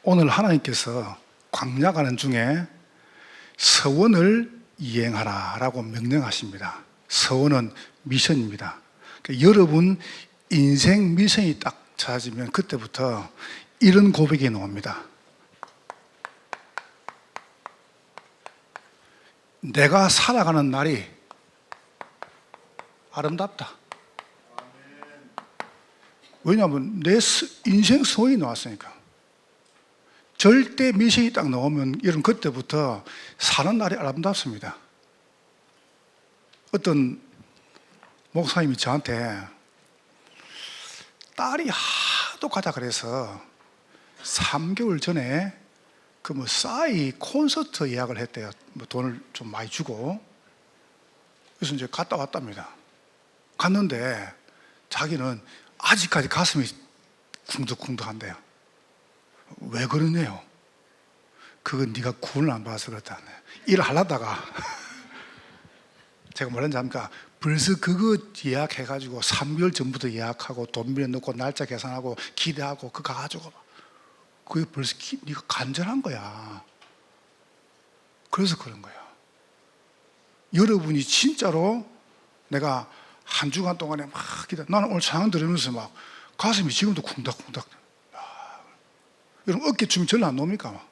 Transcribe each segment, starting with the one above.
오늘 하나님께서 광야 가는 중에 서원을 이행하라 라고 명령하십니다. 서원은 미션입니다. 그러니까 여러분 인생 미션이 딱 찾아지면 그때부터 이런 고백이 나옵니다. 내가 살아가는 날이 아름답다. 왜냐하면 내 인생 서원이 나왔으니까. 절대 미션이 딱 나오면 여러분 그때부터 사는 날이 아름답습니다. 어떤 목사님이 저한테 딸이 하도 가자 그래서 3개월 전에 그 싸이 콘서트 예약을 했대요. 돈을 좀 많이 주고. 그래서 이제 갔다 왔답니다. 갔는데 자기는 아직까지 가슴이 쿵덕쿵덕한대요. 왜 그러네요? 그건 네가 구원을 안 받아서 그렇다네. 일을 하려다가 제가 뭐라는지 압니까? 벌써 그거 예약해가지고 3개월 전부터 예약하고 돈 밀어넣고 날짜 계산하고 기대하고 그거 가가지고 그게 벌써 네가 간절한 거야. 그래서 그런 거야. 여러분이 진짜로 내가 한 주간 동안에 막 기다. 나는 오늘 찬양 들으면서 막 가슴이 지금도 쿵닥쿵닥. 여러분 어깨춤이 절로 안 나옵니까?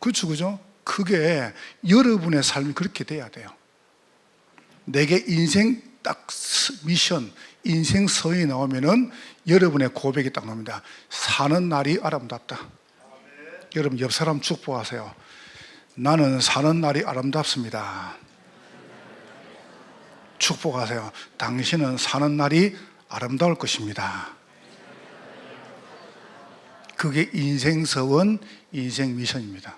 그렇죠, 그죠? 그게 여러분의 삶이 그렇게 돼야 돼요. 내게 인생 딱 미션, 인생 서원이 나오면은 여러분의 고백이 딱 나옵니다. 사는 날이 아름답다. 여러분 옆 사람 축복하세요. 나는 사는 날이 아름답습니다. 축복하세요. 당신은 사는 날이 아름다울 것입니다. 그게 인생 서원, 인생 미션입니다.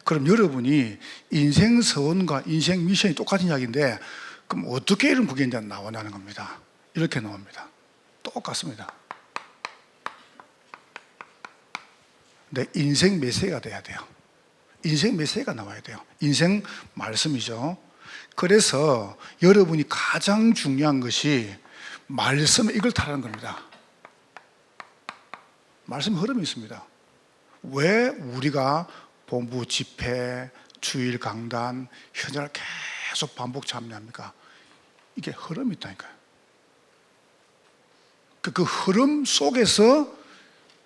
그럼 여러분이 인생 서원과 인생 미션이 똑같은 이야기인데 그럼 어떻게 이런 그게 이제 나오냐는 겁니다. 이렇게 나옵니다. 똑같습니다. 내 인생 메시지가 돼야 돼요. 인생 메시지가 나와야 돼요. 인생 말씀이죠. 그래서 여러분이 가장 중요한 것이 말씀에 이걸 타라는 겁니다. 말씀 흐름이 있습니다. 왜 우리가 본부 집회, 주일 강단, 현장을 계속 반복 참여합니까? 이게 흐름이 있다니까요. 그 흐름 속에서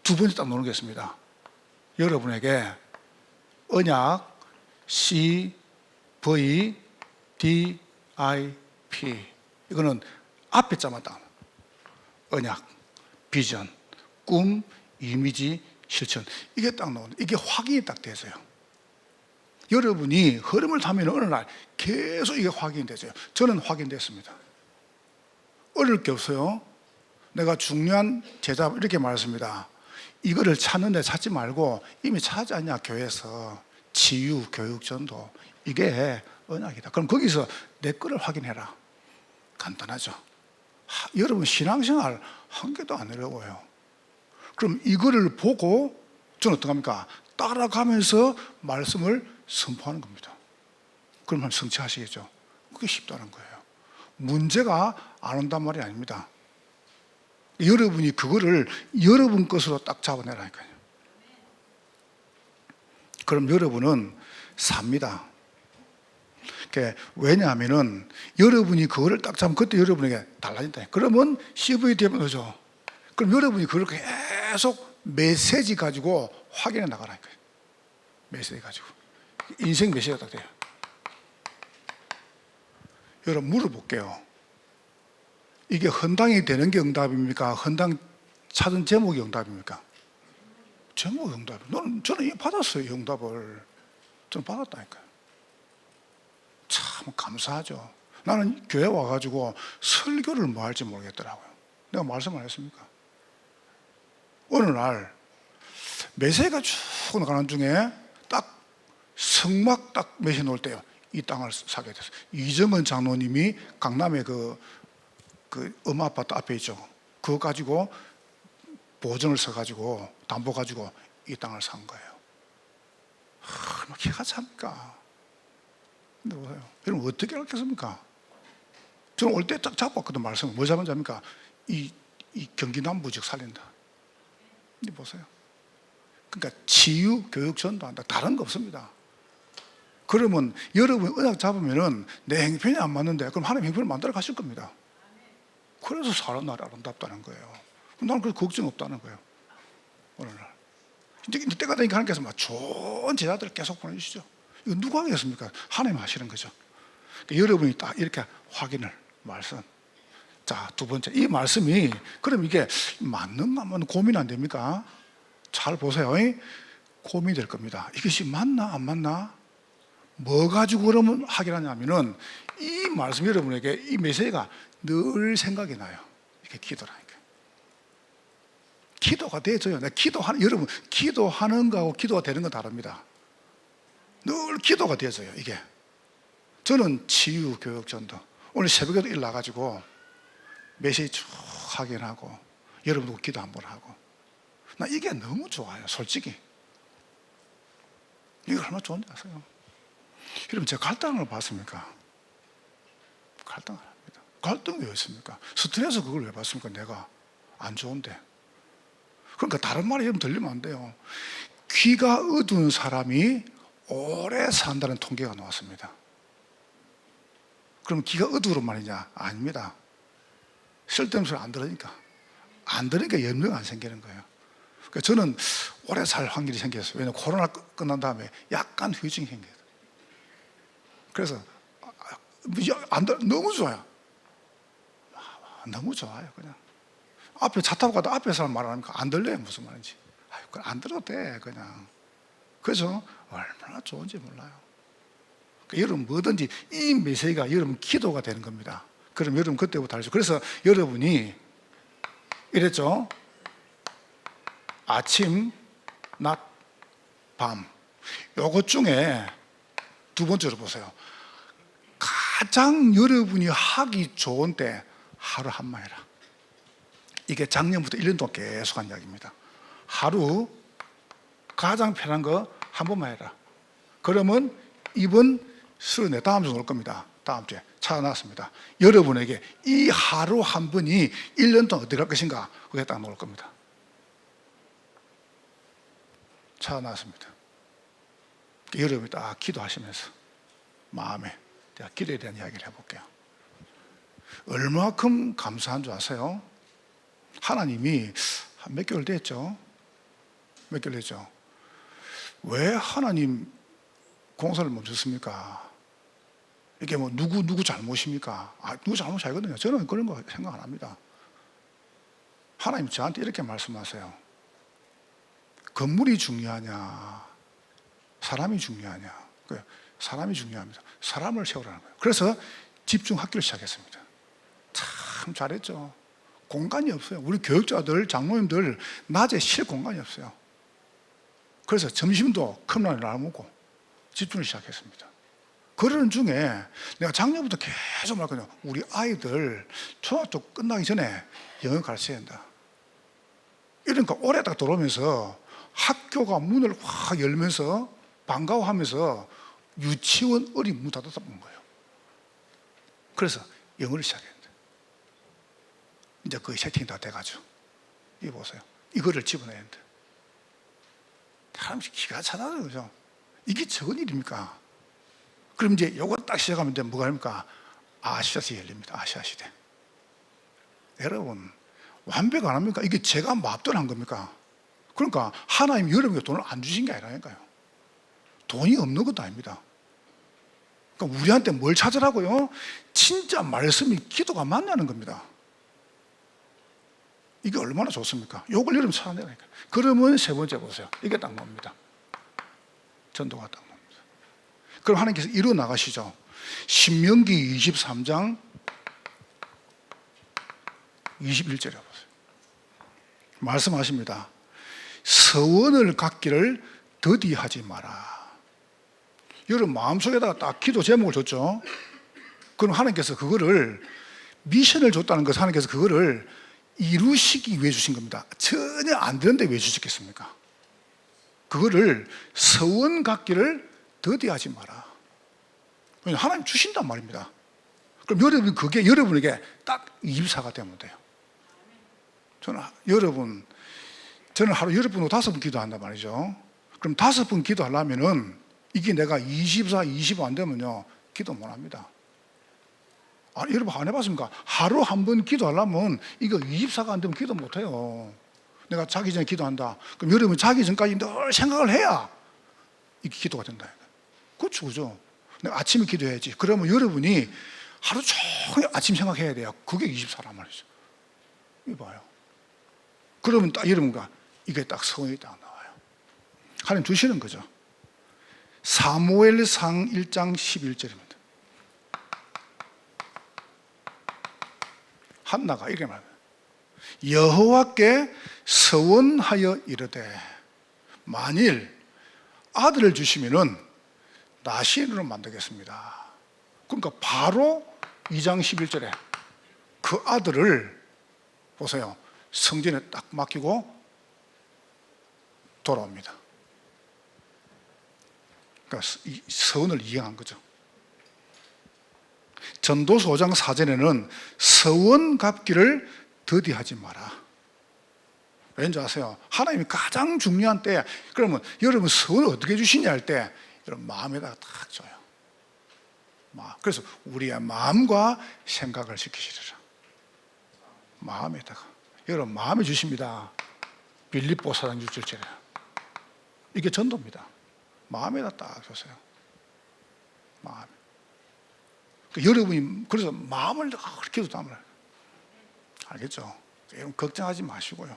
두 번째 딱 나누겠습니다. 여러분에게 언약 C, V, D, I, P 이거는 앞에 자만 딱 언약, 비전, 꿈, 이미지, 실천 이게 딱 나오는 이게 확인이 딱 되세요. 여러분이 흐름을 타면 어느 날 계속 이게 확인이 되죠. 저는 확인됐습니다. 어려울 게 없어요. 내가 중요한 제자 이렇게 말했습니다. 이거를 찾는데 찾지 말고 이미 찾지 않냐 교회에서 치유, 교육, 전도 이게 언약이다. 그럼 거기서 내 거를 확인해라. 간단하죠. 여러분 신앙생활 한 개도 안 어려워요. 그럼 이거를 보고 저는 어떡합니까? 따라가면서 말씀을 선포하는 겁니다. 그러면 성취하시겠죠? 그게 쉽다는 거예요. 문제가 안 온단 말이 아닙니다. 여러분이 그거를 여러분 것으로 딱 잡아내라니까요. 그럼 여러분은 삽니다. 왜냐하면은 여러분이 그거를 딱 잡으면 그때 여러분에게 달라진다. 그러면 CVD면 오죠. 그럼 여러분이 그걸 계속 메시지 가지고 확인해 나가라니까요. 메시지 가지고. 인생 메시지가 딱 돼요. 여러분 물어볼게요. 이게 헌당이 되는 게 응답입니까? 헌당 찾은 제목이 응답입니까? 제목이 응답이에요. 저는 받았어요, 응답을. 저는 받았다니까요. 참 감사하죠. 나는 교회 와가지고 설교를 뭐 할지 모르겠더라고요. 내가 말씀 안 했습니까? 어느 날 메시지가 쭉 나가는 중에 딱 성막 딱 메시지 놓을 때요. 이 땅을 사게 됐어요. 이정은 장로님이 강남에 그 엄마 아파트 앞에 있죠. 그거 가지고 보증을 써가지고 담보 가지고 이 땅을 산 거예요. 얼마나 기가 찹니까? 근데 보세요. 여러분 어떻게 알겠습니까? 저는 올 때 딱 잡고 왔거든. 말씀을 뭐 잡은 잡니까? 이 경기 남부 지역 살린다. 이 보세요. 그러니까 치유, 교육, 전도한다. 다른 거 없습니다. 그러면 여러분이 언약 잡으면은 내 행편이 안 맞는데 그럼 하나님 행편을 만들어 가실 겁니다. 그래서 사람 날이 아름답다는 거예요. 나는 그래서 걱정 없다는 거예요. 어느 날. 이제 때가 되니까 하나님께서 막 좋은 제자들을 계속 보내주시죠. 이거 누가 하겠습니까? 하나님 하시는 거죠. 그러니까 여러분이 딱 이렇게 확인을, 말씀. 자, 두 번째. 이 말씀이, 그럼 이게 맞는가 안 맞는 고민 안 됩니까? 잘 보세요. 고민이 될 겁니다. 이것이 맞나 안 맞나? 뭐 가지고 그러면 확인하냐면은 이 말씀 여러분에게 이 메시지가 늘 생각이 나요. 이게 기도라니까. 기도가 되어져요. 여러분, 기도하는 거하고 기도가 되는 건 다릅니다. 늘 기도가 되어져요, 이게. 저는 치유, 교육, 전도. 오늘 새벽에도 일 나가지고 메시지 쭉 확인하고 여러분도 기도 한번 하고. 나 이게 너무 좋아요, 솔직히. 이게 얼마나 좋은지 아세요? 여러분, 제가 갈등을 봤습니까? 갈등을 합니다. 갈등이 왜 있습니까? 스트레스 그걸 왜 받습니까? 내가 안 좋은데. 그러니까 다른 말이 여러분 들리면 안 돼요. 귀가 어두운 사람이 오래 산다는 통계가 나왔습니다. 그럼 귀가 어두운 말이냐? 아닙니다. 쓸데없는 소리 안 들으니까. 안 들으니까 염려가 안 생기는 거예요. 그러니까 저는 오래 살 확률이 생겼어요. 왜냐하면 코로나 끝난 다음에 약간 후유증이 생겨요. 그래서 너무 좋아요. 너무 좋아요. 그냥 앞에 차 타고 가도 앞에 사람 말하니까 안 들려요. 무슨 말인지. 그걸 안 들어도 돼. 그냥. 그래서 얼마나 좋은지 몰라요. 그러니까 여러분 뭐든지 이 메시지가 여러분 기도가 되는 겁니다. 그럼 여러분 그때부터 알죠. 그래서 여러분이 이랬죠. 아침, 낮, 밤. 요것 중에 두 번째로 보세요. 가장 여러분이 하기 좋은 때 하루 한번 해라. 이게 작년부터 1년 동안 계속 한 이야기입니다. 하루 가장 편한 거 한 번만 해라. 그러면 이번 수련회 다음 주에 올 겁니다. 다음 주에 찾아놨습니다. 여러분에게 이 하루 한 번이 1년 동안 어떻게 할 것인가 그게 딱 나올 겁니다. 찾아놨습니다. 여러분이 딱 기도하시면서 마음에 내가 기도에 대한 이야기를 해볼게요. 얼마큼 감사한 줄 아세요? 하나님이 한 몇 개월 됐죠? 몇 개월 됐죠? 왜 하나님 공사를 멈췄습니까? 이게 뭐 누구 잘못입니까? 누구 잘못이 아니거든요. 저는 그런 거 생각 안 합니다. 하나님 저한테 이렇게 말씀하세요. 건물이 중요하냐? 사람이 중요하냐? 사람이 중요합니다. 사람을 세우라는 거예요. 그래서 집중학교를 시작했습니다. 참 잘했죠. 공간이 없어요. 우리 교육자들, 장로님들 낮에 쉴 공간이 없어요. 그래서 점심도 컵라면을 나눠먹고 집중을 시작했습니다. 그러는 중에 내가 작년부터 계속 말했거든요. 우리 아이들 초등학교 끝나기 전에 영어 가르쳐야 된다. 이러니까 올해 딱 들어오면서 학교가 문을 확 열면서 반가워하면서 유치원 어린 문 닫았다는 거예요. 그래서 영어를 시작했는데 이제 거의 세팅이 다 돼가지고 이거 보세요. 이거를 집어내야 된다. 사람씩 기가 차나요, 그죠? 이게 적은 일입니까? 그럼 이제 요거 딱 시작하면 이제 뭐가 됩니까? 아시아 시대 열립니다. 아시아 시대. 여러분, 완벽 안 합니까? 이게 제가 마음대로 한 겁니까? 그러니까 하나님이 여러분에게 돈을 안 주신 게 아니라니까요. 돈이 없는 것도 아닙니다. 그러니까 우리한테 뭘 찾으라고요? 진짜 말씀이 기도가 맞냐는 겁니다. 이게 얼마나 좋습니까? 요걸 여러분 찾아내라니까. 그러면 세 번째 보세요. 이게 딱 뭡니다. 전도가 딱 뭡니다. 그럼 하나님께서 이루어 나가시죠. 신명기 23장 21절에 보세요. 말씀하십니다. 서원을 갖기를 더디하지 마라. 여러분 마음속에다가 딱 기도 제목을 줬죠. 그럼 하나님께서 그거를 미션을 줬다는 것은 하나님께서 그거를 이루시기 위해 주신 겁니다. 전혀 안 되는데 왜 주셨겠습니까? 그거를 서원 갖기를 더디하지 마라. 왜냐하면 하나님 주신단 말입니다. 그럼 여러분 그게 여러분에게 딱 24가 되면 돼요. 저는 여러분 저는 하루 10분, 5분 기도한단 말이죠. 그럼 5분 기도하려면은 이게 내가 24, 25 안 되면요 기도 못 합니다. 아니, 여러분 안 해봤습니까? 하루 한 번 기도하려면 이거 24가 안 되면 기도 못 해요. 내가 자기 전에 기도한다. 그럼 여러분 자기 전까지 늘 생각을 해야 이게 기도가 된다. 그렇죠, 그죠? 내가 아침에 기도해야지. 그러면 여러분이 하루 종일 아침 생각해야 돼요. 그게 24란 말이죠. 이거 봐요. 그러면 딱 여러분과 이게 딱 성이 딱 나와요. 하나님 주시는 거죠. 사무엘상 1장 11절입니다. 한나가 이렇게 말합니다. 여호와께 서원하여 이르되 만일 아들을 주시면은 나시인으로 만들겠습니다. 그러니까 바로 2장 11절에 그 아들을 보세요. 성전에 딱 맡기고 돌아옵니다. 그러니까 이 서원을 이행한 거죠. 전도서 5장 4절에는 서원 갚기를 더디하지 마라. 왠지 아세요? 하나님이 가장 중요한 때, 그러면 여러분 서원을 어떻게 주시냐 할 때 여러분 마음에다가 딱 줘요. 그래서 우리의 마음과 생각을 시키시리라. 마음에다가 여러분 마음에 주십니다. 빌립보 4장 6절에 이게 전도입니다. 마음에다 딱 주세요. 마음에. 여러분이 그래서 마음을 그렇게 담아요. 알겠죠? 여러분 걱정하지 마시고요.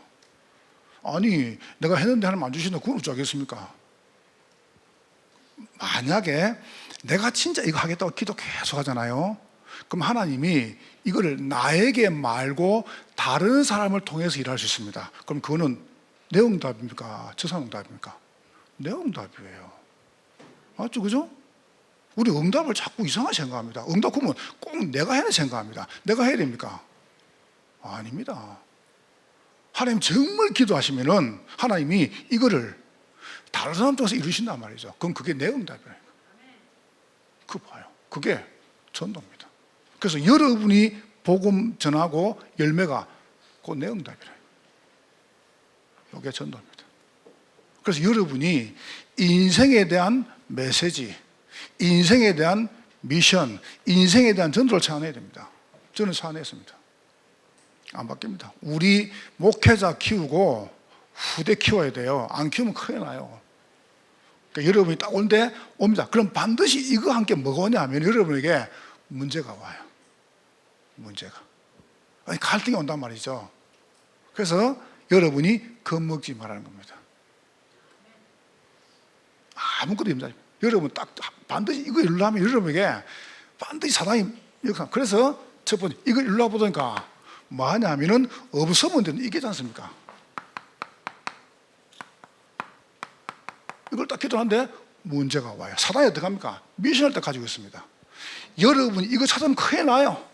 아니 내가 했는데 하나님 안 주신다 그건 어쩌겠습니까? 만약에 내가 진짜 이거 하겠다고 기도 계속 하잖아요. 그럼 하나님이 이거를 나에게 말고 다른 사람을 통해서 일할 수 있습니다. 그럼 그거는 내 응답입니까? 저 사람 응답입니까? 내 응답이에요. 맞죠? 그죠? 우리 응답을 자꾸 이상하게 생각합니다. 응답 그러면 꼭 내가 해야 생각합니다. 내가 해야 됩니까? 아닙니다. 하나님 정말 기도하시면은 하나님이 이거를 다른 사람 통해서 이루신단 말이죠. 그럼 그게 내 응답이에요. 그거 봐요. 그게 전도입니다. 그래서 여러분이 복음 전하고 열매가 그 내 응답이래요. 이게 전도입니다. 그래서 여러분이 인생에 대한 메시지, 인생에 대한 미션, 인생에 대한 전도를 찾아내야 됩니다. 저는 찾아냈습니다. 안 바뀝니다. 우리 목회자 키우고 후대 키워야 돼요. 안 키우면 큰일 나요. 그러니까 여러분이 딱 온데 옵니다. 그럼 반드시 이거 함께 뭐가 오냐면 여러분에게 문제가 와요. 문제가. 아니, 갈등이 온단 말이죠. 그래서 여러분이 겁먹지 말라는 겁니다. 아무것도 힘들어요. 여러분 딱 반드시 이거 이루려면 여러분에게 반드시 사단이 역사. 그래서 첫 번째 이거 이루려 보니까 뭐 하냐면은 없으면 되는 이게지 않습니까? 이걸 딱 기도하는데 문제가 와요. 사단이 어떻게 합니까? 미션을 딱 가지고 있습니다. 여러분 이거 찾으면 큰일 나요.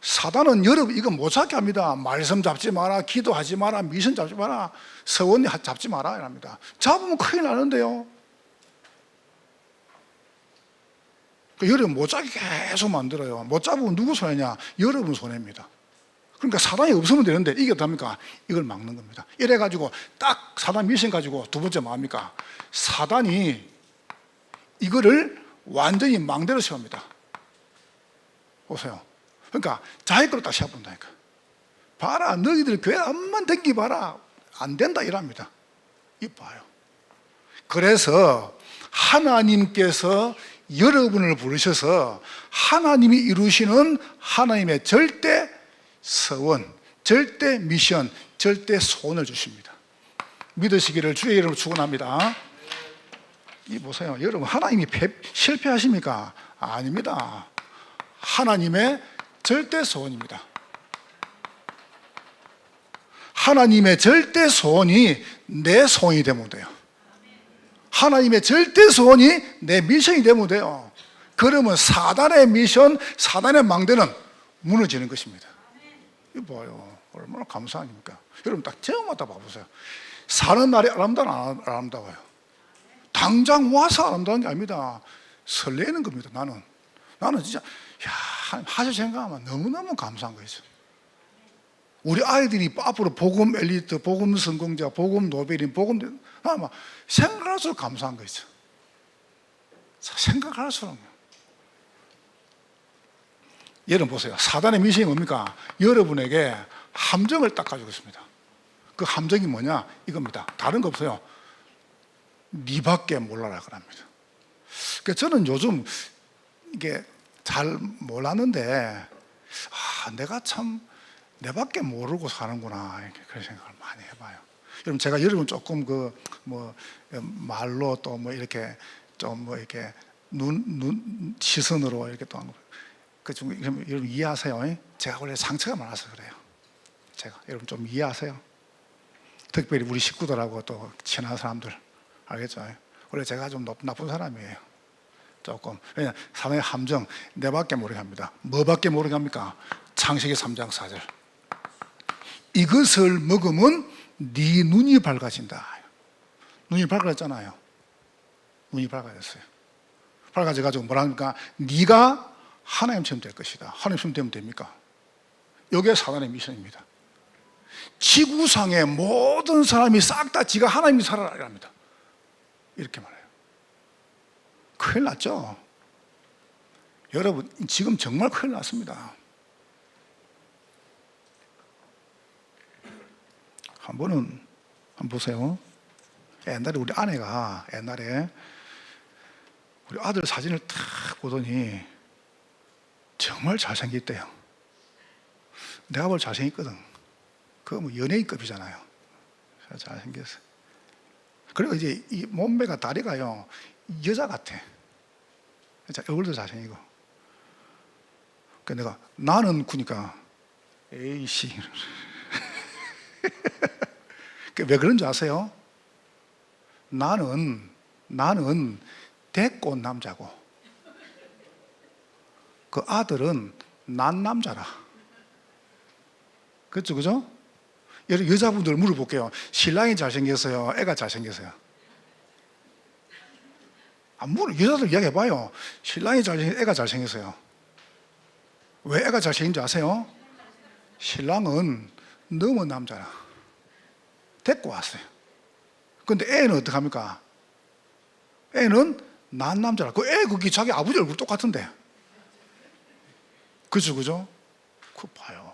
사단은 여러분 이거 못 찾게 합니다. 말씀 잡지 마라, 기도하지 마라, 미션 잡지 마라, 서원 잡지 마라 이랍니다. 잡으면 큰일 나는데요. 그러니까 여러분 못 잡게 계속 만들어요. 못 잡으면 누구 손해냐? 여러분 손해입니다. 그러니까 사단이 없으면 되는데 이게 어떡합니까? 이걸 막는 겁니다. 이래가지고 딱 사단 미션 가지고 두 번째 뭐합니까? 사단이 이거를 완전히 망대로 세웁니다. 보세요. 그러니까 자기 거로 딱 세워본다니까. 봐라, 너희들 교회 한번 댕기봐라. 안 된다 이랍니다. 이봐요. 그래서 하나님께서 여러분을 부르셔서 하나님이 이루시는 하나님의 절대 서원, 절대 미션, 절대 소원을 주십니다. 믿으시기를 주의 이름으로 축원합니다. 이 보세요. 여러분 하나님이 실패하십니까? 아닙니다. 하나님의 절대 소원입니다. 하나님의 절대 소원이 내 소원이 되면 돼요. 하나님의 절대 소원이 내 미션이 되면 돼요. 그러면 사단의 미션, 사단의 망대는 무너지는 것입니다. 이거 봐요. 얼마나 감사합니까? 여러분 딱 제목마다 봐보세요. 사는 날이 아름다워요. 당장 와서 아름다운 게 아닙니다. 설레는 겁니다. 나는 진짜 하실 생각하면 너무너무 감사한 거죠. 우리 아이들이 앞으로 복음 엘리트, 복음 성공자, 복음 노벨인, 복음 아마 생각할수록 감사한 거 있죠. 생각할수록. 여러분 보세요. 사단의 미션이 뭡니까? 여러분에게 함정을 딱 가지고 있습니다. 그 함정이 뭐냐? 이겁니다. 다른 거 없어요. 니밖에 몰라라 그럽니다. 그러니까 저는 요즘 이게 잘 몰랐는데 내가 참 내밖에 모르고 사는구나 이렇게 그런 생각을 많이 해봐요. 여러분 제가 여러분 조금 말로 또 이렇게 좀 이렇게 눈 시선으로 이렇게 또 여러분 이해하세요? 제가 원래 상처가 많아서 그래요. 제가 여러분 좀 이해하세요? 특별히 우리 식구들하고 또 친한 사람들 알겠죠? 원래 제가 좀 나쁜 사람이에요. 조금. 왜냐 사단의 함정 내밖에 모르게 합니다. 뭐밖에 모르게 합니까? 창세기 3장 4절. 이것을 먹으면 네 눈이 밝아진다. 눈이 밝아졌잖아요. 눈이 밝아졌어요. 밝아져가지고 뭐라 합니까? 네가 하나님처럼 될 것이다. 하나님처럼 되면 됩니까? 이게 사단의 미션입니다. 지구상의 모든 사람이 싹 다 지가 하나님이 살아라 합니다. 이렇게 말해요. 큰일 났죠? 여러분 지금 정말 큰일 났습니다. 한번 보세요. 옛날에 우리 아내가 우리 아들 사진을 딱 보더니 정말 잘생겼대요. 내가 볼 잘생겼거든. 그거 뭐 연예인급이잖아요. 잘생겼어. 그리고 이제 이 몸매가 다리가요 여자 같아. 얼굴도 잘생기고. 그러니까 내가 나는 그니까 에이씨. 왜 그런 줄 아세요? 나는 대꽃 남자고 그 아들은 난 남자라. 그렇죠, 그죠? 여자분들 물어볼게요. 신랑이 잘생겼어요? 애가 잘생겼어요? 여자들 이야기해봐요. 신랑이 잘생겼어요? 애가 잘생겼어요? 왜 애가 잘생긴 줄 아세요? 신랑은 너무 남자라. 데리고 왔어요. 근데 애는 어떡합니까? 애는 난 남자라. 그 애 그게 자기 아버지 얼굴 똑같은데. 그죠? 그거 봐요.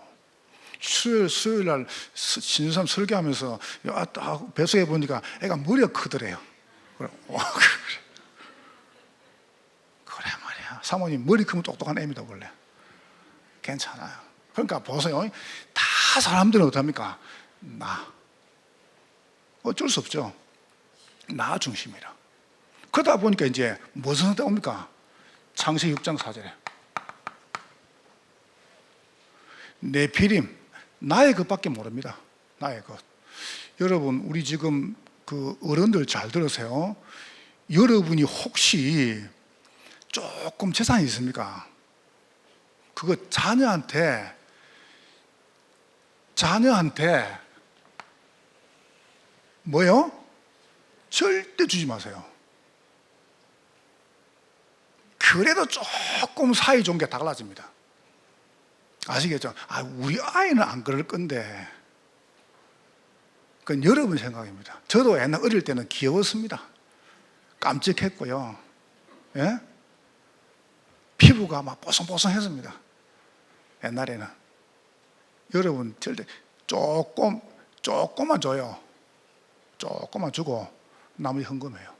수요일 날 신주삼 설교하면서 배속해 보니까 애가 머리가 크더래요. 그래 말이야. 사모님 머리 크면 똑똑한 애입니다 원래. 괜찮아요. 그러니까 보세요. 다 사람들은 어떡합니까? 나. 어쩔 수 없죠. 나 중심이라. 그러다 보니까 이제 무슨 선택 옵니까? 창세기 6장 4절에 네피림 나의 것밖에 모릅니다. 나의 것. 여러분 우리 지금 그 어른들 잘 들으세요. 여러분이 혹시 조금 재산이 있습니까? 그거 자녀한테 뭐요? 절대 주지 마세요. 그래도 조금 사이 좋은 게 달라집니다. 아시겠죠? 우리 아이는 안 그럴 건데. 그건 여러분 생각입니다. 저도 옛날 어릴 때는 귀여웠습니다. 깜찍했고요. 예? 피부가 막 뽀송뽀송했습니다. 옛날에는. 여러분 절대 조금만 줘요. 조금만 주고 나머지 헌금해요.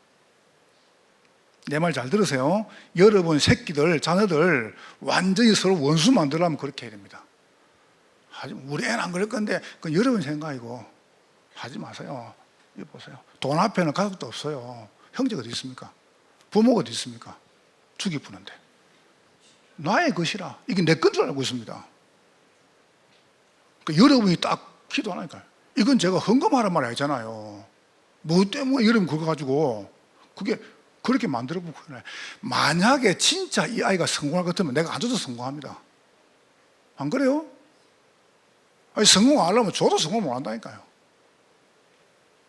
내 말 잘 들으세요. 여러분 새끼들, 자녀들 완전히 서로 원수 만들려면 그렇게 해야 됩니다. 우리 애는 안 그럴 건데 그건 여러분 생각이고 하지 마세요. 이거 보세요. 돈 앞에는 가족도 없어요. 형제가 어디 있습니까? 부모가 어디 있습니까? 죽이 푸는데 나의 것이라. 이게 내 건 줄 알고 있습니다. 그러니까 여러분이 딱 기도하니까 이건 제가 헌금하란 말 아니잖아요. 뭐 때문에 여러분 그거 가지고 그게 그렇게 만들어보고 그래. 만약에 진짜 이 아이가 성공할 것 같으면 내가 안 줘도 성공합니다. 안 그래요? 성공 안 하려면 줘도 성공 못 한다니까요.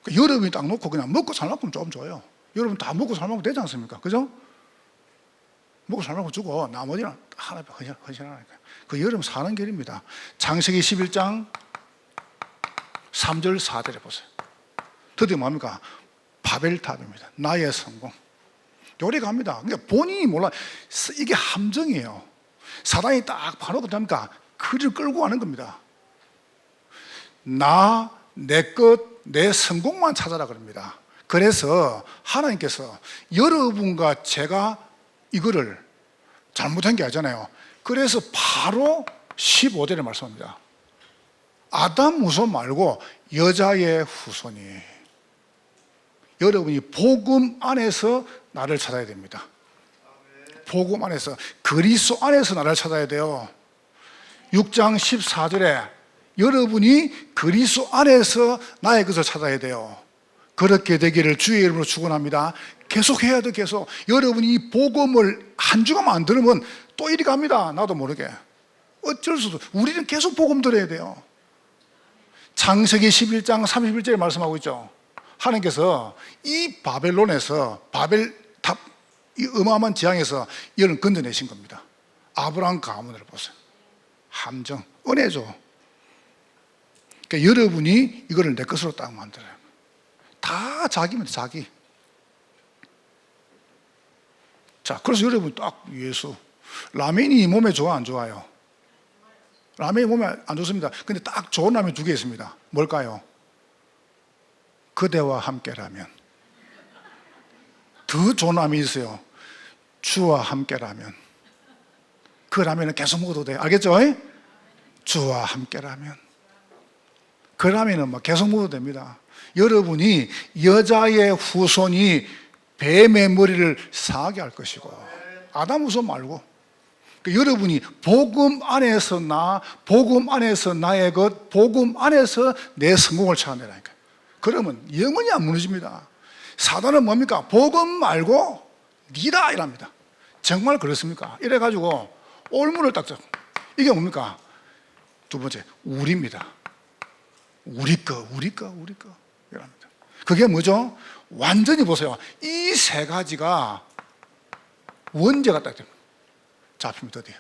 그러니까 여러분이 딱 놓고 그냥 먹고 살만큼 좀 줘요. 여러분 다 먹고 살만큼 되지 않습니까? 그죠? 먹고 살만큼 주고 나머지는 하나님께 헌신하니까요. 그 여러분 사는 길입니다. 창세기 11장 3절 4절에 보세요. 드디어 뭡니까? 바벨탑입니다. 나의 성공. 요리 갑니다. 그러니까 본인이 몰라. 이게 함정이에요. 사단이 딱 봐놓고 됩니까? 그를 끌고 가는 겁니다. 내 것, 내 성공만 찾아라 그럽니다. 그래서 하나님께서 여러분과 제가 이거를 잘못한 게 아니잖아요. 그래서 바로 15절에 말씀합니다. 아담 후손 말고 여자의 후손이. 여러분이 복음 안에서 나를 찾아야 됩니다. 복음 안에서, 그리스도 안에서 나를 찾아야 돼요. 6장 14절에 여러분이 그리스도 안에서 나의 것을 찾아야 돼요. 그렇게 되기를 주의 이름으로 축원합니다. 계속해야 돼. 계속. 여러분이 이 복음을 한 주간만 안 들으면 또 이리 갑니다. 나도 모르게. 어쩔 수도. 우리는 계속 복음 들어야 돼요. 창세기 11장 31절에 말씀하고 있죠. 하나님께서 이 바벨론에서, 바벨탑, 이 어마어마한 지향에서 이를 건져내신 겁니다. 아브라함 가문을 보세요. 함정, 은혜죠. 그러니까 여러분이 이거를 내 것으로 딱 만들어요. 다 자기입니다. 자기. 자, 그래서 여러분 딱 예수. 라면이 몸에 좋아 안 좋아요? 라면이 몸에 안 좋습니다. 근데 딱 좋은 라면 두 개 있습니다. 뭘까요? 그대와 함께라면. 더 좋은 라면이 있어요. 주와 함께라면. 그 라면은 계속 먹어도 돼요. 알겠죠? 주와 함께라면. 그 라면은 막 계속 먹어도 됩니다. 여러분이 여자의 후손이 뱀의 머리를 상하게 할 것이고, 아담 후손 말고, 그러니까 여러분이 복음 안에서 복음 안에서 나의 것, 복음 안에서 내 성공을 찾아내라니까. 그러면 영원히 안 무너집니다. 사단은 뭡니까? 복음 말고 니다 이랍니다. 정말 그렇습니까? 이래가지고 올무를 딱 잡고, 이게 뭡니까? 두 번째, 우리입니다. 우리 거. 이랍니다. 그게 뭐죠? 완전히 보세요. 이 세 가지가 원죄가 딱 됩니다. 잡히면 드디어.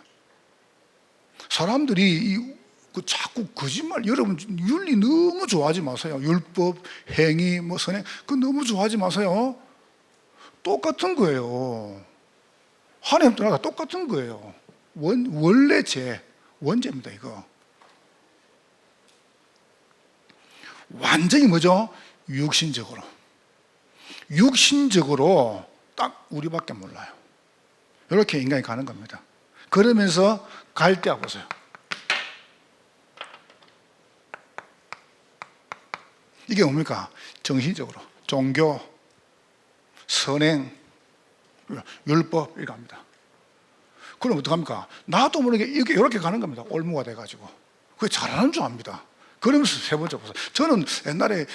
사람들이 자꾸 거짓말, 여러분 윤리 너무 좋아하지 마세요. 율법, 행위, 선행, 그거 너무 좋아하지 마세요. 똑같은 거예요. 하나님 떠나가 똑같은 거예요. 원래 원죄입니다, 이거. 완전히 뭐죠? 육신적으로 딱 우리밖에 몰라요. 이렇게 인간이 가는 겁니다. 그러면서 갈대아 보세요. 이게 뭡니까? 정신적으로 종교, 선행, 율법 이렇게 합니다. 그럼 어떡합니까? 나도 모르게 이렇게 가는 겁니다. 올무가 돼가지고. 그게 잘하는 줄 압니다. 그러면서 세 번째 보세요. 저는 옛날에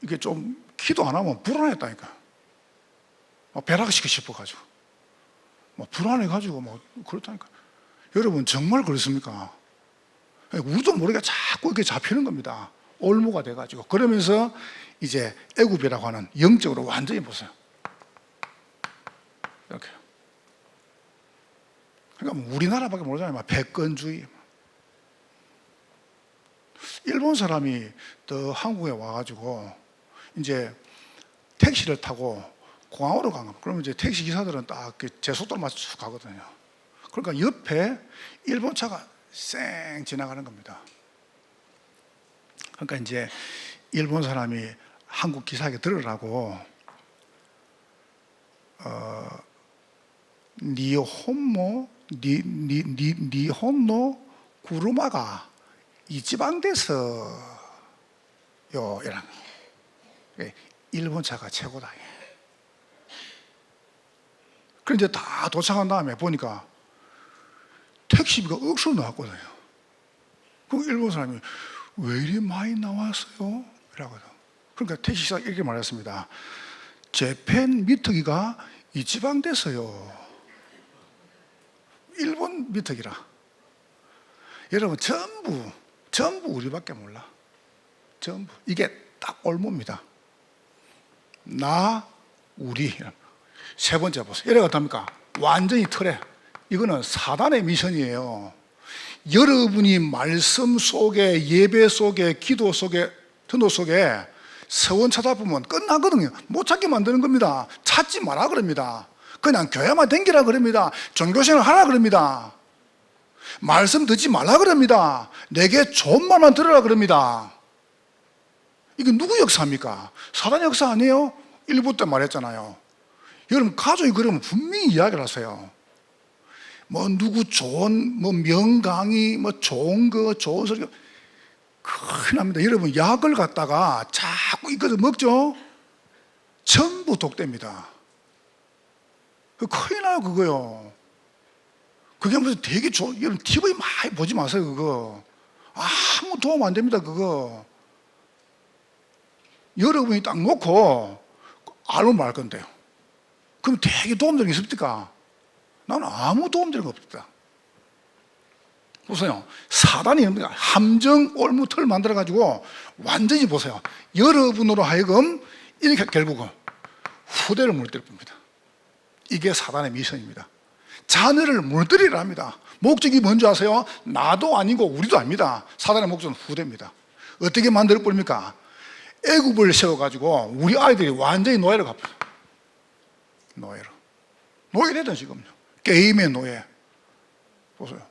이게 좀 기도 안 하면 불안했다니까. 배락시키고 싶어가지고. 불안해가지고 그렇다니까. 여러분 정말 그렇습니까? 우리도 모르게 자꾸 이렇게 잡히는 겁니다. 올무가 돼가지고. 그러면서 이제 애굽이라고 하는 영적으로 완전히 보세요. 이렇게. 그러니까 우리나라밖에 모르잖아요. 백건주의. 일본 사람이 또 한국에 와가지고 이제 택시를 타고 공항으로 간 겁니다. 그러면 이제 택시 기사들은 딱 제 속도를 맞춰서 가거든요. 그러니까 옆에 일본 차가 쌩 지나가는 겁니다. 그러니까 이제 일본 사람이 한국 기사에게 들으라고 니혼노 구루마가 이지방대서요 이런. 일본 차가 최고다. 그런데 다 도착한 다음에 보니까 택시비가 억수로 나왔거든요. 그럼 일본 사람이 왜 이리 많이 나왔어요? 이라고요. 그러니까 택시기사가 이렇게 말했습니다. 재팬 미터기가 이 지방 됐어요. 일본 미터기라. 여러분 전부 우리밖에 몰라. 전부. 이게 딱 올무입니다. 우리. 세 번째 보세요. 이래가 답니까? 완전히 틀에. 이거는 사단의 미션이에요. 여러분이 말씀 속에, 예배 속에, 기도 속에, 전도 속에 서원 찾아보면 끝나거든요. 못 찾게 만드는 겁니다. 찾지 마라 그럽니다. 그냥 교회만 댕기라 그럽니다. 종교생활 하라 그럽니다. 말씀 듣지 말라 그럽니다. 내게 좋은 말만 들으라 그럽니다. 이게 누구 역사입니까? 사단 역사 아니에요? 1부 때 말했잖아요. 여러분 가족이 그러면 분명히 이야기를 하세요. 뭐 누구 좋은 뭐 명강의 뭐 좋은 거 좋은 소리 큰일 납니다. 여러분 약을 갖다가 자꾸 이거 먹죠? 전부 독됩니다. 큰일 나요 그거요. 그게 무슨 되게 여러분 TV 많이 보지 마세요 그거. 아무 도움 안 됩니다 그거. 여러분이 딱 놓고 알고 말 건데요. 그럼 되게 도움되는 게 있습니까? 나는 아무 도움되는 거 없다. 보세요. 사단이 함정 올무틀을 만들어가지고 완전히 보세요. 여러분으로 하여금 이렇게 결국은 후대를 물들 겁니다. 이게 사단의 미션입니다. 자녀를 물들이라 합니다. 목적이 뭔지 아세요? 나도 아니고 우리도 아닙니다. 사단의 목적은 후대입니다. 어떻게 만들 겁니까? 애굽을 세워가지고 우리 아이들이 완전히 노예로 갚아요. 노예되죠 지금요. 게임의 노예 보세요.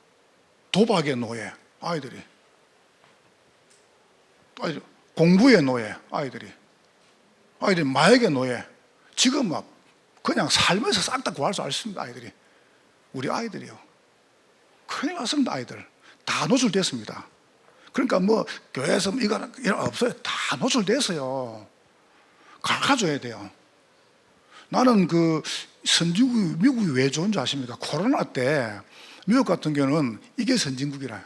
도박의 노예 아이들이, 공부의 노예 아이들이 마약의 노예. 지금 막 그냥 살면서 싹 다 구할 수 있습니다. 아이들이, 우리 아이들이요. 큰일 났습니다. 아이들 다 노출됐습니다. 그러니까 뭐 교회에서 이거 이런 없어요. 다 노출됐어요. 가르쳐줘야 돼요. 나는 그 선진국 미국이 왜 좋은지 아십니까? 코로나 때 미국 같은 경우는 이게 선진국이라요.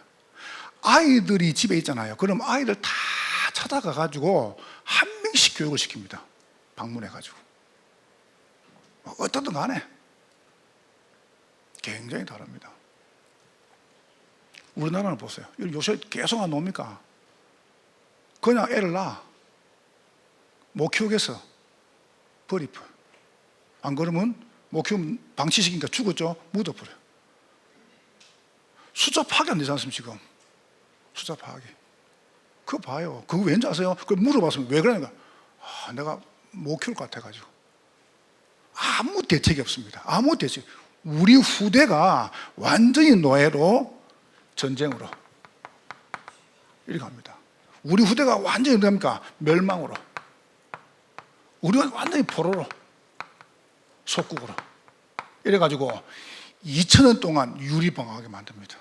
아이들이 집에 있잖아요. 그럼 아이들 다 찾아가 가지고 한 명씩 교육을 시킵니다. 방문해 가지고 어떻든 간에 굉장히 다릅니다. 우리나라는 보세요. 요새 계속 안 놉니까? 그냥 애를 낳아. 못 키우겠어. 버리프. 안 그러면 못 키우면 방치시키니까 죽었죠? 묻어버려. 숫자 파악이 안 되지 않습니까, 지금? 숫자 파악이. 그거 봐요. 그거 왠지 아세요? 그걸 물어봤으면 왜 그러니까, 내가 못 키울 것 같아가지고. 아무 대책이 없습니다. 아무 대책. 우리 후대가 완전히 노예로 전쟁으로 이렇게 합니다. 우리 후대가 완전히 뭡니까? 멸망으로. 우리가 완전히 포로로, 속국으로 이래가지고 2000년 동안 유리방황하게 만듭니다.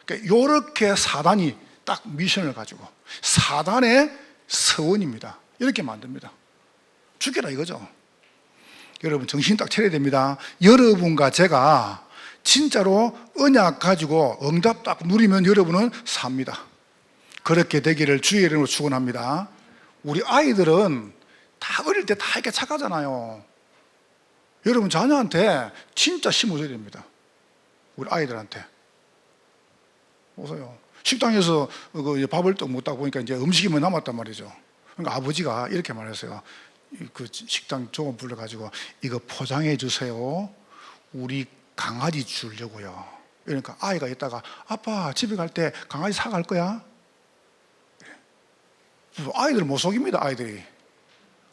그러니까 이렇게 사단이 딱 미션을 가지고 사단의 서원입니다. 이렇게 만듭니다. 죽여라 이거죠. 여러분 정신 딱 차려야 됩니다. 여러분과 제가 진짜로 언약 가지고 응답 딱 누리면 여러분은 삽니다. 그렇게 되기를 주의 이름으로 축원합니다. 우리 아이들은 다 어릴 때 다 이렇게 착하잖아요. 여러분 자녀한테 진짜 심어줘야 됩니다. 우리 아이들한테. 보세요. 식당에서 밥을 또 먹다 보니까 이제 음식이 뭐 남았단 말이죠. 그러니까 아버지가 이렇게 말했어요. 그 식당 종업 불러가지고 이거 포장해 주세요. 우리 강아지 주려고요. 그러니까 아이가 있다가 아빠 집에 갈 때 강아지 사갈 거야? 아이들 못 속입니다. 아이들이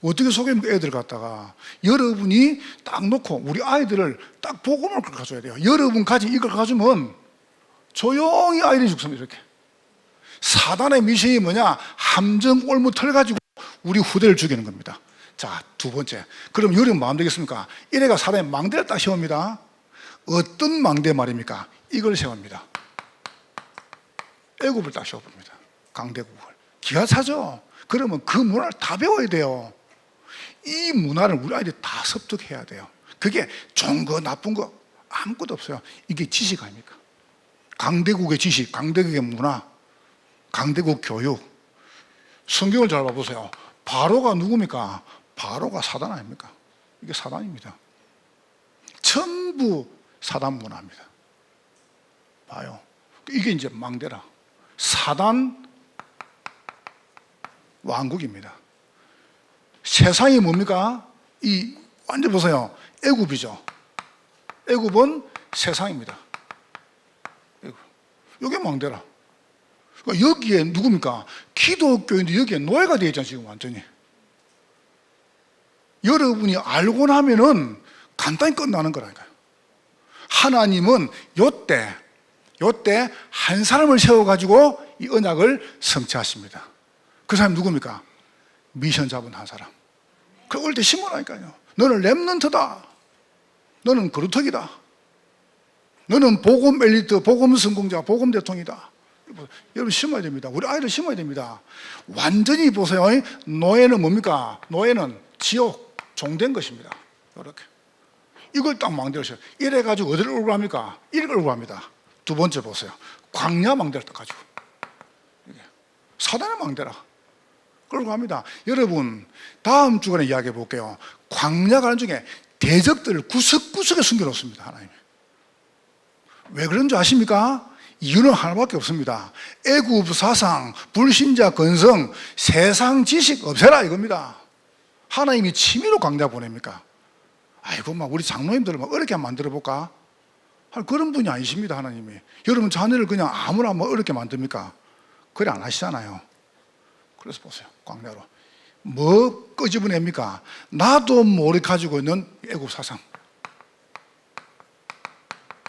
어떻게 속입니까? 애들 갖다가 여러분이 딱 놓고 우리 아이들을 딱 복음을 가져야 돼요. 여러분 가진 이걸 가지면 조용히 아이들이 죽습니다. 이렇게 사단의 미션이 뭐냐? 함정 올무틀 가지고 우리 후대를 죽이는 겁니다. 자, 두 번째. 그럼 여러분 마음 되겠습니까? 이래가 사단의 망대를 딱 세웁니다. 어떤 망대 말입니까? 이걸 세웁니다. 애굽을 딱 세워봅니다. 강대국을. 기가 차죠? 그러면 그 문화를 다 배워야 돼요. 이 문화를 우리 아이들이 다 습득해야 돼요. 그게 좋은 거 나쁜 거 아무것도 없어요. 이게 지식 아닙니까? 강대국의 지식, 강대국의 문화, 강대국 교육. 성경을 잘 봐보세요. 바로가 누굽니까? 바로가 사단 아닙니까? 이게 사단입니다. 전부 사단 문화입니다. 봐요. 이게 이제 망대라. 사단 왕국입니다. 세상이 뭡니까? 이 완전 보세요. 애굽이죠. 애굽은 세상입니다. 애굽. 이게 망대라. 그러니까 여기에 누굽니까? 기독교인들 여기에 노예가 되어 있잖아요, 지금 완전히. 여러분이 알고 나면은 간단히 끝나는 거라니까요. 하나님은 요때 한 사람을 세워가지고 이 언약을 성취하십니다. 그 사람이 누굽니까? 미션 잡은 한 사람. 그걸 때 심으라니까요. 너는 렘넌트다. 너는 그루터기다. 너는 복음 엘리트, 복음 성공자, 복음 대통이다. 여러분 심어야 됩니다. 우리 아이를 심어야 됩니다. 완전히 보세요. 노예는 뭡니까? 노예는 지옥, 종된 것입니다. 이렇게. 이걸 딱 망대로셔요. 이래가지고 어디를 억울합니까? 이걸 억울합니다. 두 번째 보세요. 광야 망대를 딱 가지고. 사단의 망대라. 그러고 합니다. 여러분, 다음 주간에 이야기해 볼게요. 광야 가는 중에 대적들을 구석구석에 숨겨놓습니다, 하나님이. 왜 그런 줄 아십니까? 이유는 하나밖에 없습니다. 애굽 사상, 불신자 근성, 세상 지식 없애라 이겁니다. 하나님이 취미로 광야 보냅니까? 아이고, 막 우리 장로님들을 막 어렵게 만들어 볼까? 그런 분이 아니십니다, 하나님이. 여러분 자녀를 그냥 아무나 뭐 어렵게 만듭니까? 그래 안 하시잖아요. 그래서 보세요, 광야로. 뭐 끄집어냅니까? 나도 모르게 가지고 있는 애굽 사상.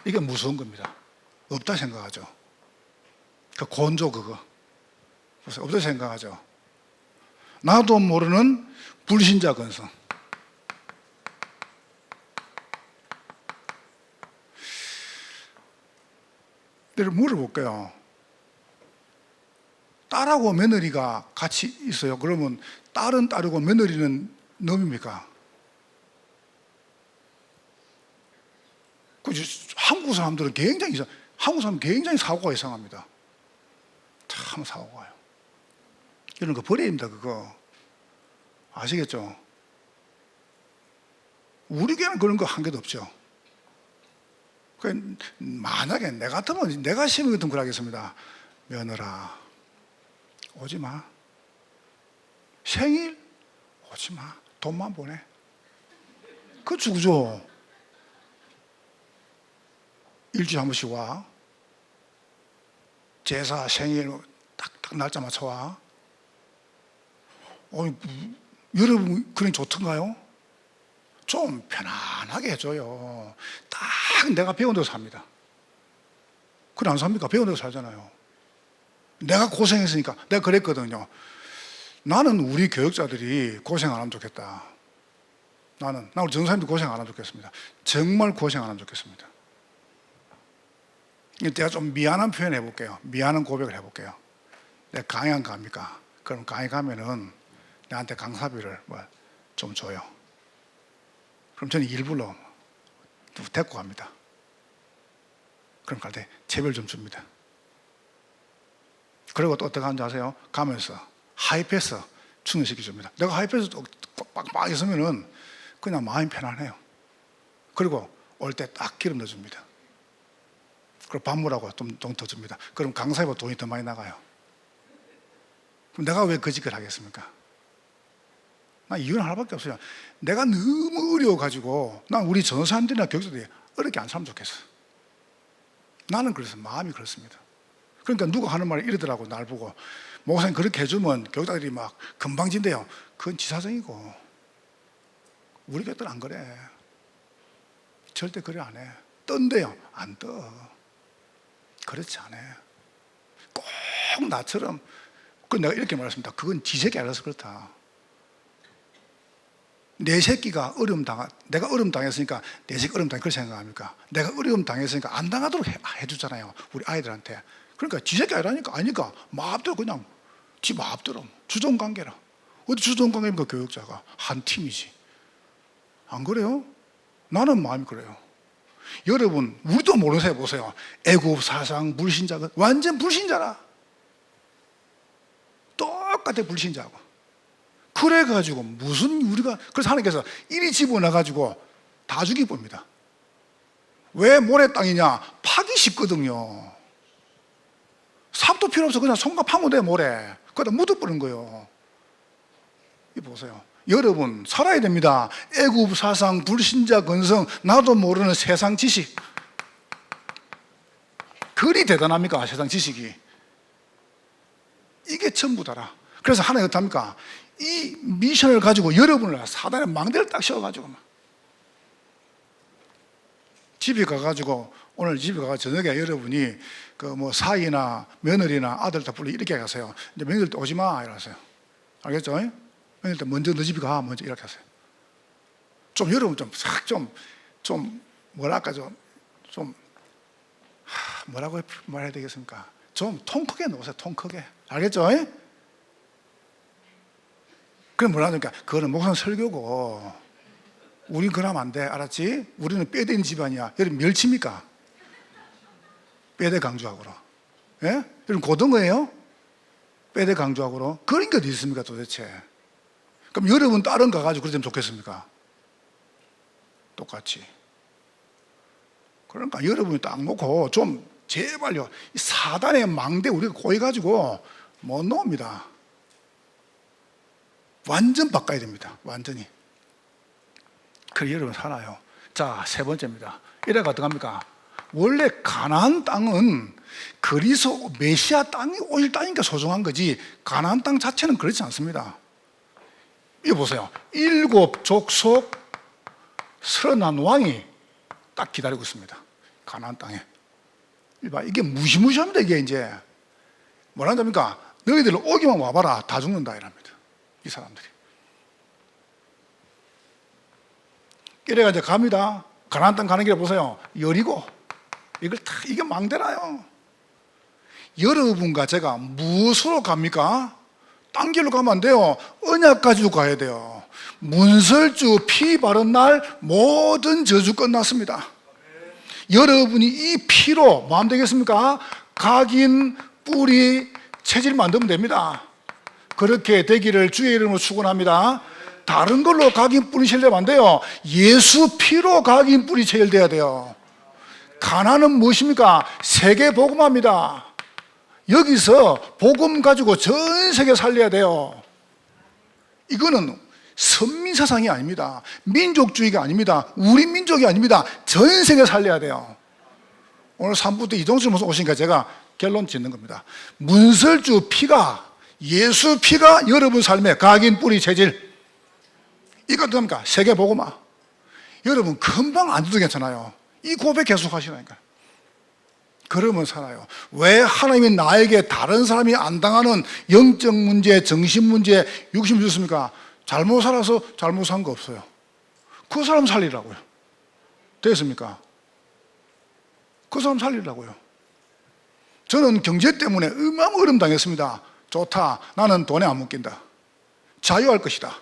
이게 무서운 겁니다. 없다 생각하죠. 그 곤조 그거. 보세요, 없다 생각하죠. 나도 모르는 불신자 근성. 내가 물어볼게요. 딸하고 며느리가 같이 있어요. 그러면 딸은 딸이고 며느리는 놈입니까? 한국 사람들은 한국 사람은 굉장히 사고가 이상합니다. 참 사고가 와요. 이런 거 버려야 됩니다, 그거. 아시겠죠? 우리 교회는 그런 거 한 개도 없죠. 만약에 내가 같으면 내가 시민 같으면 그러겠습니다. 며느라, 오지 마. 생일 오지 마. 돈만 보내. 그거 죽죠. 일주일에 한 번씩 와. 제사, 생일 딱 날짜 맞춰 와. 여러분 그런 게 좋던가요? 좀 편안하게 해줘요. 딱 내가 배운 대로 삽니다. 그래 안 삽니까? 배운 대로 살잖아요. 내가 고생했으니까. 내가 그랬거든요. 나는 우리 교육자들이 고생 안 하면 좋겠다. 나 우리 전사님도 고생 안 하면 좋겠습니다. 정말 고생 안 하면 좋겠습니다. 제가 좀 미안한 표현 해볼게요. 미안한 고백을 해볼게요. 내가 강의 안 갑니까? 그럼 강의 가면은 나한테 강사비를 좀 줘요. 그럼 저는 일부러 데리고 갑니다. 그럼 갈 때 제별 좀 줍니다. 그리고 또 어떻게 하는지 아세요? 가면서 하이패스 충전시켜줍니다. 내가 하이패스 빡빡 있으면은 그냥 마음이 편안해요. 그리고 올 때 딱 기름 넣어줍니다. 그리고 밥물하고 좀 더 줍니다. 그럼 강사비보다 돈이 더 많이 나가요. 그럼 내가 왜 거짓을 하겠습니까? 난 이유는 하나밖에 없어요. 내가 너무 어려워가지고 난 우리 전사님들이나 교육자들이 어렵게 안 살면 좋겠어. 나는 그래서 마음이 그렇습니다. 그러니까 누가 하는 말이 이러더라고. 날 보고 목사님 그렇게 해주면 교육자들이 막 금방 진대요. 그건 지사정이고 우리 교육들은 안 그래. 절대 그래 안 해. 떤대요. 안 떠. 그렇지 않아. 꼭 나처럼. 내가 이렇게 말했습니다. 그건 지 새끼 알아서 그렇다. 내 새끼가 내가 어려움 당했으니까 내 새끼 어려움 당했을 그렇게 생각합니까? 내가 어려움 당했으니까 안 당하도록 해주잖아요. 우리 아이들한테. 그러니까 지 새끼 아니니까 마음대로 그냥 지 마음대로 주종관계라. 어디 주종관계입니까? 교육자가 한 팀이지. 안 그래요? 나는 마음이 그래요. 여러분 우리도 모르는 사이 보세요. 애굽 사상 불신자가 완전 불신자라. 똑같아 불신자하고. 그래가지고 무슨 우리가 그래서 하나님께서 이리 집어넣어가지고 다 죽여봅니다. 왜 모래 땅이냐? 파기 쉽거든요. 삽도 필요 없어. 그냥 손과 파면 돼 모래. 그러다 묻어버린 거예요. 이 보세요. 여러분 살아야 됩니다. 애굽 사상 불신자 근성 나도 모르는 세상 지식 그리 대단합니까? 세상 지식이. 이게 전부다라. 그래서 하나님 어떡합니까? 이 미션을 가지고 여러분을 사단의 망대를 딱 씌워가지고 집에 가가지고, 오늘 집에 가서 저녁에 여러분이 그 뭐 사위나 며느리나 아들 다 불러 이렇게 가세요. 이제 며느리 때 오지 마 이러세요. 알겠죠? 며느리 때 먼저 너 집에 가, 먼저 이렇게 하세요. 좀 여러분 좀 뭐랄까 뭐라고 말해야 되겠습니까? 좀 통 크게 놓으세요. 통 크게. 알겠죠? 그럼 뭐라니까? 그거는 목사님 설교고 우린 그러면 안 돼. 알았지? 우리는 뼈대 있는 집안이야. 여러분 멸치입니까? 뼈대 강조하고로. 예? 여러분 고등어예요? 뼈대 강조하고로. 그런 게 어디 있습니까 도대체? 그럼 여러분 다른 거 가지고 그러면 좋겠습니까? 똑같이. 그러니까 여러분이 딱 놓고 좀 제발요, 이 사단의 망대 우리가 고여가지고 못 놓습니다. 완전 바꿔야 됩니다. 완전히. 그래 여러분 살아요. 자, 세 번째입니다. 이래가 어떡합니까? 원래 가나안 땅은 그리스도 메시아 땅이 오실 땅이니까 소중한 거지, 가나안 땅 자체는 그렇지 않습니다. 이거 보세요. 7 족속 31왕이 딱 기다리고 있습니다. 가나안 땅에. 이게 무시무시합니다. 이게 이제 뭐라 한답니까? 너희들 오기만 와봐라. 다 죽는다 이랍니다. 이 사람들이. 이래가 이제 갑니다. 가나안 땅 가는 길에 보세요. 여리고. 이걸 다, 이게 망대라요. 여러분과 제가 무엇으로 갑니까? 딴 길로 가면 안 돼요. 언약 가지고 가야 돼요. 문설주 피 바른 날 모든 저주 끝났습니다. 여러분이 이 피로 뭐 하면 되겠습니까? 각인, 뿌리, 체질 만들면 됩니다. 그렇게 되기를 주의 이름으로 축원합니다. 다른 걸로 각인, 뿌리, 체질되면 안 돼요. 예수 피로 각인, 뿌리, 체질돼야 돼요. 가나안은 무엇입니까? 세계 복음화입니다. 여기서 복음 가지고 전 세계 살려야 돼요. 이거는 선민사상이 아닙니다. 민족주의가 아닙니다. 우리 민족이 아닙니다. 전 세계 살려야 돼요. 오늘 3부 때 이동수 목사 오시니까 제가 결론 짓는 겁니다. 문설주 피가, 예수 피가 여러분 삶에 각인, 뿌리, 체질. 이거 어떡합니까? 세계 복음화. 여러분 금방 안 돼도 괜찮아요. 이 고백 계속 하시라니까요. 그러면 살아요. 왜 하나님이 나에게 다른 사람이 안 당하는 영적 문제, 정신 문제, 육신 문제 줬습니까? 잘못 살아서 잘못 산 거 없어요. 그 사람 살리라고요. 됐습니까? 그 사람 살리라고요. 저는 경제 때문에 어마어마한 당했습니다. 좋다. 나는 돈에 안 묶인다. 자유할 것이다.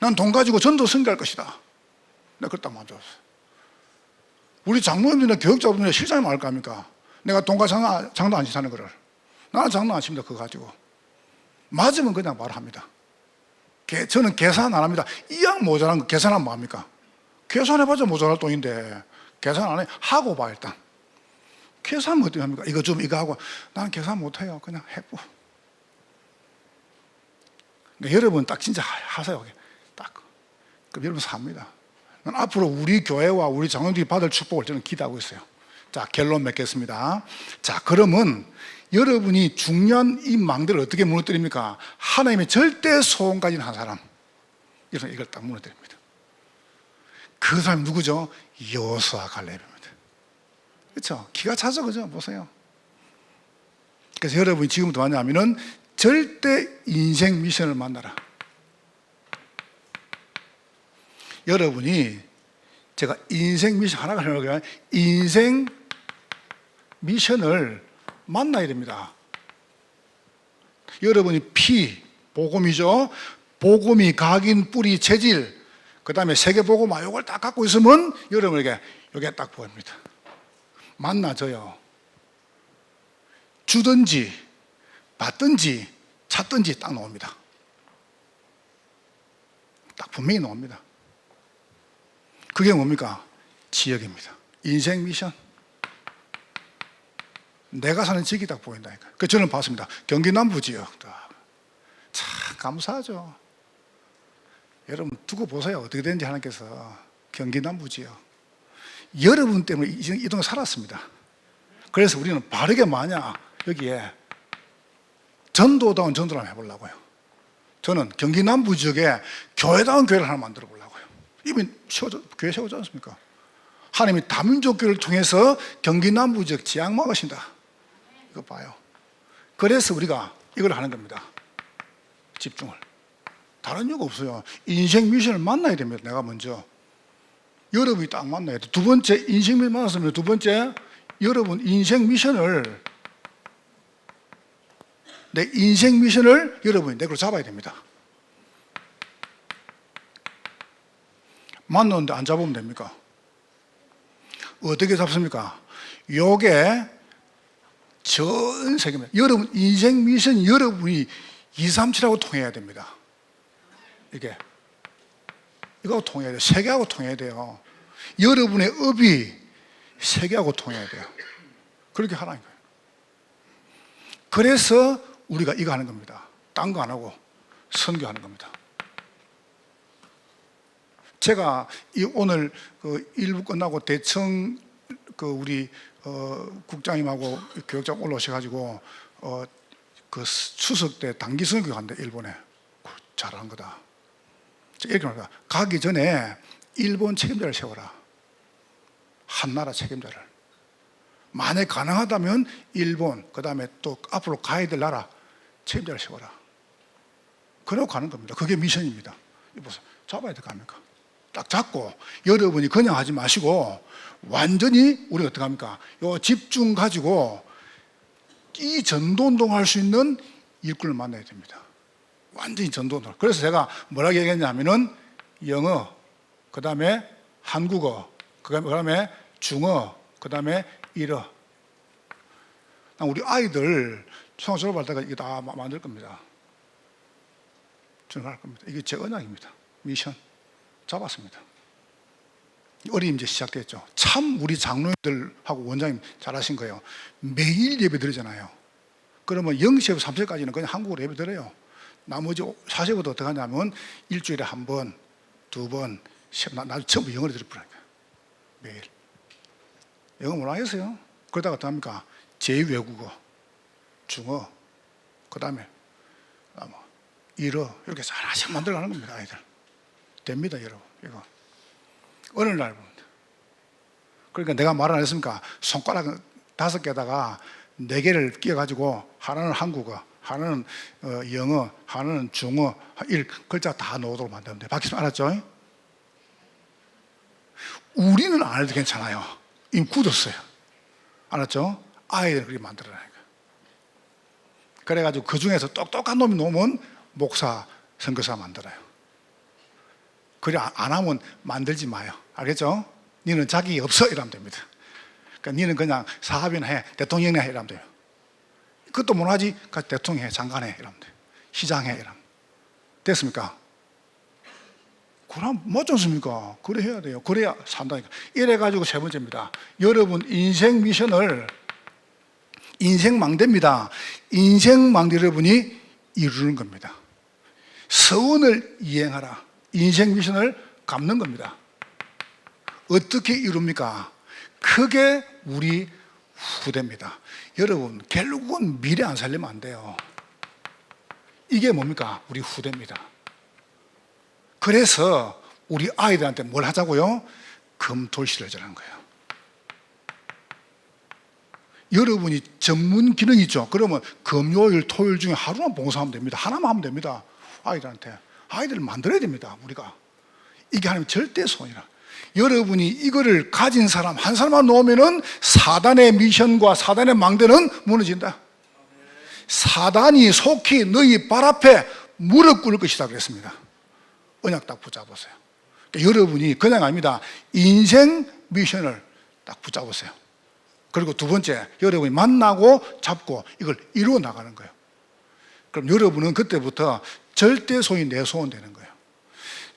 난 돈 가지고 전도 선교할 것이다. 내가 그랬단 말이죠. 우리 장로님들이나 교육자분들이나 실장님 알 거 아닙니까? 내가 돈과 장도 안 치사는 거를. 나는 장도 안 칩니다. 그거 가지고. 맞으면 그냥 말합니다. 저는 계산 안 합니다. 이왕 모자란 거 계산하면 뭐합니까? 계산해봐자 모자랄 돈인데 계산 안 해. 하고 봐 일단. 계산은 어떻게 합니까? 이거 좀 이거 하고. 나는 계산 못해요. 그냥 해보. 그러니까 여러분 딱 진짜 하세요. 딱. 그럼 여러분 삽니다. 앞으로 우리 교회와 우리 장로들이 받을 축복을 저는 기대하고 있어요. 자, 결론 맺겠습니다. 자, 그러면 여러분이 중요한 이 망대를 어떻게 무너뜨립니까? 하나님의 절대 소원 가진 한 사람. 이걸 딱 무너뜨립니다. 그 사람이 누구죠? 여호수아 갈렙입니다. 그렇죠? 기가 차죠, 그죠? 보세요. 그래서 여러분이 지금부터 뭐냐면은 절대 인생 미션을 만나라. 여러분이 제가 인생 미션 하나가 아니라 인생 미션을 만나야 됩니다. 여러분이 피, 복음이죠. 복음이 각인, 뿌리, 체질, 그 다음에 세계복음화 이걸 딱 갖고 있으면 여러분에게 이게 딱 보입니다. 만나줘요. 주든지 받든지 찾든지 딱 나옵니다. 딱 분명히 나옵니다. 그게 뭡니까? 지역입니다. 인생 미션. 내가 사는 지역이 딱 보인다니까. 그 저는 봤습니다. 경기 남부 지역. 참 감사하죠. 여러분 두고 보세요. 어떻게 되는지 하나님께서. 경기 남부 지역. 여러분 때문에 이 동네 살았습니다. 그래서 우리는 바르게 여기에 전도다운 전도를 한번 해보려고요. 저는 경기 남부 지역에 교회다운 교회를 하나 만들어 보려고요. 이미 교회 세우지 않습니까? 하나님이 다민족 교회를 통해서 경기 남부 지역 지향 막으신다. 이거 봐요. 그래서 우리가 이걸 하는 겁니다. 집중을. 다른 이유가 없어요. 인생 미션을 만나야 됩니다. 내가 먼저. 여러분이 딱 만나야 돼. 두 번째, 인생 미션 만났으면 두 번째, 여러분 인생 미션을, 내 인생 미션을 여러분이 내 걸로 잡아야 됩니다. 만났는데 안 잡으면 됩니까? 어떻게 잡습니까? 요게 전 세계입니다. 여러분 인생 미션 여러분이 237하고 통해야 됩니다. 이거하고 통해야 돼요. 세계하고 통해야 돼요. 여러분의 업이 세계하고 통해야 돼요. 그렇게 하라는 거예요. 그래서 우리가 이거 하는 겁니다. 딴 거 안 하고 선교하는 겁니다. 제가 오늘 일부 끝나고 대청 우리 국장님하고 교육장 올라오셔가지고 그 추석 때 단기 선교 간대. 일본에. 잘한 거다. 이렇게 말합니다. 가기 전에 일본 책임자를 세워라. 한 나라 책임자를. 만약 가능하다면 일본, 그 다음에 또 앞으로 가야 될 나라 책임자를 세워라. 그러고 가는 겁니다. 그게 미션입니다. 보세요. 잡아야 될 거 아닙니까? 딱 잡고 여러분이 그냥 하지 마시고 완전히 우리가 어떻게 합니까? 요 집중 가지고 이 전도운동 할 수 있는 일꾼을 만나야 됩니다. 완전히 전도운동. 그래서 제가 뭐라고 얘기했냐면은 영어, 그 다음에 한국어, 그 다음에 중어, 그 다음에 일어. 우리 아이들 초등 졸업할 때가 이게 다 만들 겁니다. 저는 할 겁니다. 이게 제 언약입니다. 미션. 잡았습니다. 어려움이 이제 시작됐죠. 참 우리 장로님들하고 원장님 잘하신 거예요. 매일 예배 드리잖아요. 그러면 0시에서 3시까지는 그냥 한국어로 예배 드려요. 나머지 4시부터 어떻게 하냐면 일주일에 한 번, 두 번, 나 전부 영어로 들을 뿐이니까. 매일. 영어 못 하겠어요? 그러다가 어떻게 합니까? 제2외국어, 중어, 그 다음에 일어, 이렇게 하나씩 만들어가는 겁니다. 아이들. 됩니다, 여러분. 이거. 어느 날 봅니다. 그러니까 내가 말 안 했습니까? 손가락 5개에다가 4개를 끼워가지고 하나는 한국어, 하나는 영어, 하나는 중어, 글자 다 넣어도록 만들면 돼요. 박희수 알았죠? 우리는 안 해도 괜찮아요. 이미 굳었어요. 알았죠? 아이들은 그렇게 만들어라니까. 그래가지고 그 중에서 똑똑한 놈이 놓으면 목사, 선교사 만들어요. 그래 안 하면 만들지 마요. 알겠죠? 니는 자격이 없어 이러면 됩니다. 그러니까 니는 그냥 사업이나 해, 대통령이나 해 이러면 돼요. 그것도 못 하지? 대통령 해, 장관 해 이러면 돼요. 시장 해 이러면. 됐습니까? 그럼 맞지 않습니까? 그래 해야 돼요. 그래야 산다니까. 이래가지고 세 번째입니다. 여러분 인생 미션을, 인생망대입니다. 인생망대 여러분이 이루는 겁니다. 서원을 이행하라. 인생 미션을 갚는 겁니다. 어떻게 이룹니까? 그게 우리 후대입니다. 여러분 결국은 미래 안 살리면 안 돼요. 이게 뭡니까? 우리 후대입니다. 그래서 우리 아이들한테 뭘 하자고요? 금토일실을 하자는 거예요. 여러분이 전문 기능이 있죠. 그러면 금요일, 토요일 중에 하루만 봉사하면 됩니다. 하나만 하면 됩니다. 아이들한테. 아이들을 만들어야 됩니다. 우리가. 이게 하나님 절대 소원이라. 여러분이 이거를 가진 사람 한 사람만 놓으면은 사단의 미션과 사단의 망대는 무너진다. 사단이 속히 너희 발 앞에 무릎 꿇을 것이다 그랬습니다. 언약 딱 붙잡으세요. 그러니까 여러분이 그냥 아닙니다. 인생 미션을 딱 붙잡으세요. 그리고 두 번째, 여러분이 만나고 잡고 이걸 이루어 나가는 거예요. 그럼 여러분은 그때부터 절대 소위 내 소원 되는 거예요.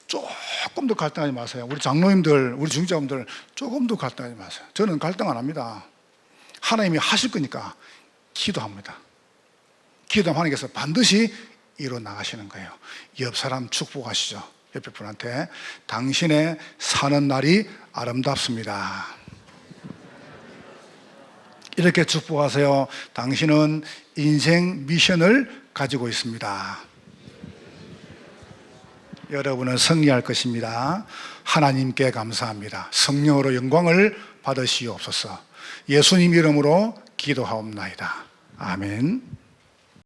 조금도 갈등하지 마세요. 우리 장로님들, 우리 중직자분들 조금도 갈등하지 마세요. 저는 갈등 안 합니다. 하나님이 하실 거니까 기도합니다. 기도하면 하나님께서 반드시 이루어 나가시는 거예요. 옆 사람 축복하시죠. 옆에 분한테 당신의 사는 날이 아름답습니다. 이렇게 축복하세요. 당신은 인생 미션을 가지고 있습니다. 여러분은 승리할 것입니다. 하나님께 감사합니다. 성령으로 영광을 받으시옵소서. 예수님 이름으로 기도하옵나이다. 아멘.